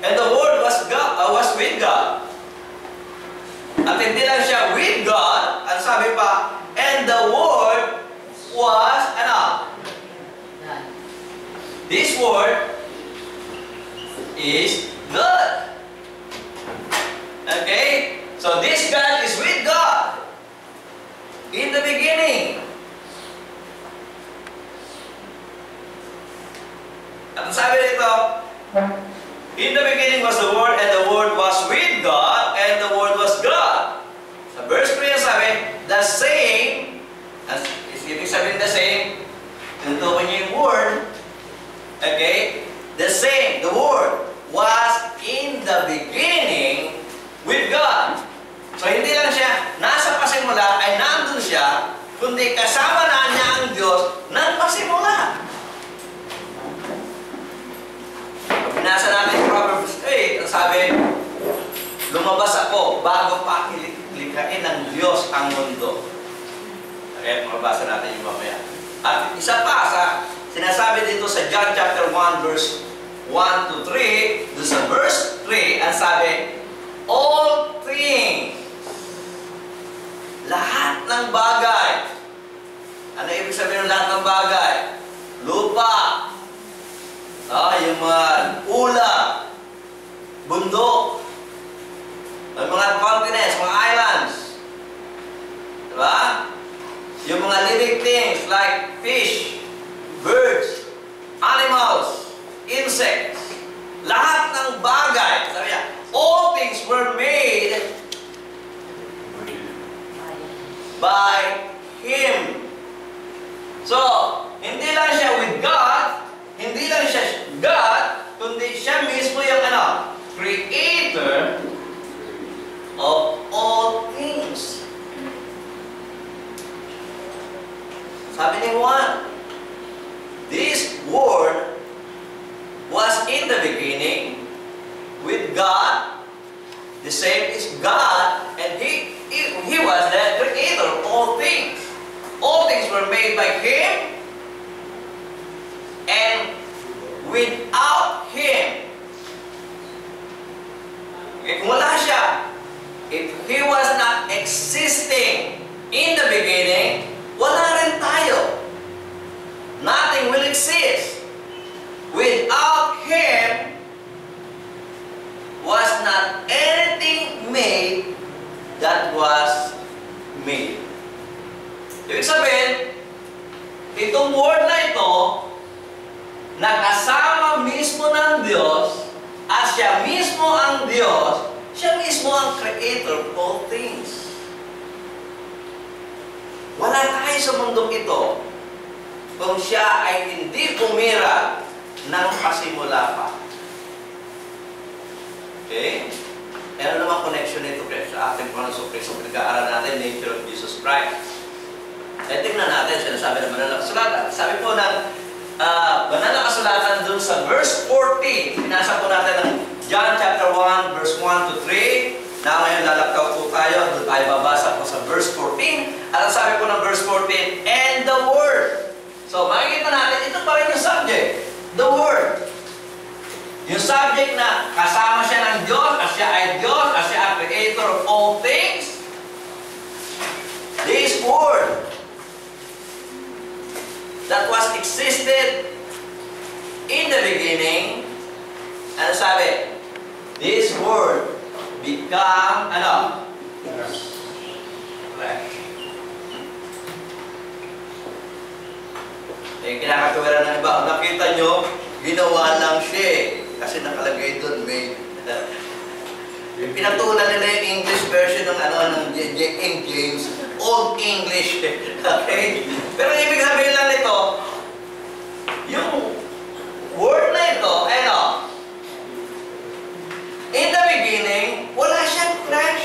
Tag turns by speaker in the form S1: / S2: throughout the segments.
S1: And the Word was with God. At hindi lang siya with God, ang sabi pa, and the Word was, ano? This Word is God. Okay? So this God is with God in the beginning. At sabi dito, in the beginning was the Word, and the Word was with God, and the Word was God. Sa verse 3, sabi, the same, ibig sabihin the same, tutukan niyo yung Word, okay? The same, the Word, was in the beginning with God. So hindi lang siya, nasa pasimula ay nandun siya, kundi kasama na niya ang Diyos ng pasimula. Binasa natin yung Proverbs 8, ang sabi, lumabas ako bago pa likhain ng Diyos ang mundo. Okay, mabasa natin yung mamaya. At isa pa sa sinasabi dito sa John chapter 1 verse 1 to 3, doon sa verse 3, ang sabi, all things, lahat ng bagay. Ano ibig sabihin ng lahat ng bagay? Lupa, yung mga ulam, bundok, mga continents, mga islands, diba? Yung mga living things like fish, birds, animals, insects, lahat ng bagay, sabi niya, all things were made by Him. So, hindi lang siya with God, hindi lang siya God, kundi siya mismo yung ano, creator of all things. Sabi ni Juan, this Word was in the beginning with God, the same is God, and He was the creator of all things. All things were made by Him, and without Him, if wala siya, if He was not existing in the beginning, wala rin tayo. Nothing will exist. Without Him, was not anything made that was made. Ibig sabihin, itong word na ito, nakasama mismo ng Diyos, at siya mismo ang Diyos, siya mismo ang creator of all things. Wala tayo sa mundong ito kung siya ay hindi umira ng pasimula pa. Okay? Ano naman connection nito sa ating Panginoon Kristo? Pagkaaral natin, nature of Jesus Christ. Tingnan natin, sinasabi ng Banal na Kasulatan. Sabi po ng Banal na Kasulatan dun sa verse 14, pinasa po natin ng John chapter 1, verse 1 to 3. Na ngayon lalakaw po tayo, doon tayo babasa po sa verse 14. At sabi po ng verse 14, and the Word. So makikita natin, ito pa rin yung subject. The Word. Yung subject na kasama siya ng Diyos, as siya ay Diyos, as siya ang creator of all things. This Word that was existed in the beginning, ano sabi? This Word become, ano? Flesh. Kinakatuwiran ng iba. Nakita nyo, ginawa lang siya. Kasi nakalagay doon, may pinatulan nila yung English version ng King James, Old English. Okay? Pero ibig sabihin lang nito, yung word na ito, in the beginning, wala siyang flesh.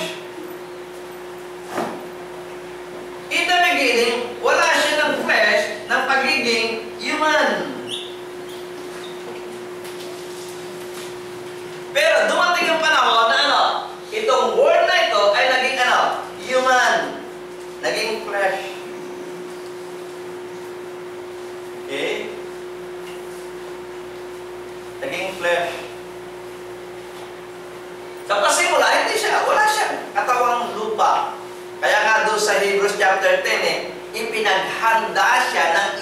S1: In the beginning, wala siya ng flesh ng pagiging human. Pero dumating yung panahon na itong word na ito ay naging human. Naging flesh. Okay? Naging flesh. sa Hebrews chapter 10 ipinaghanda siya ng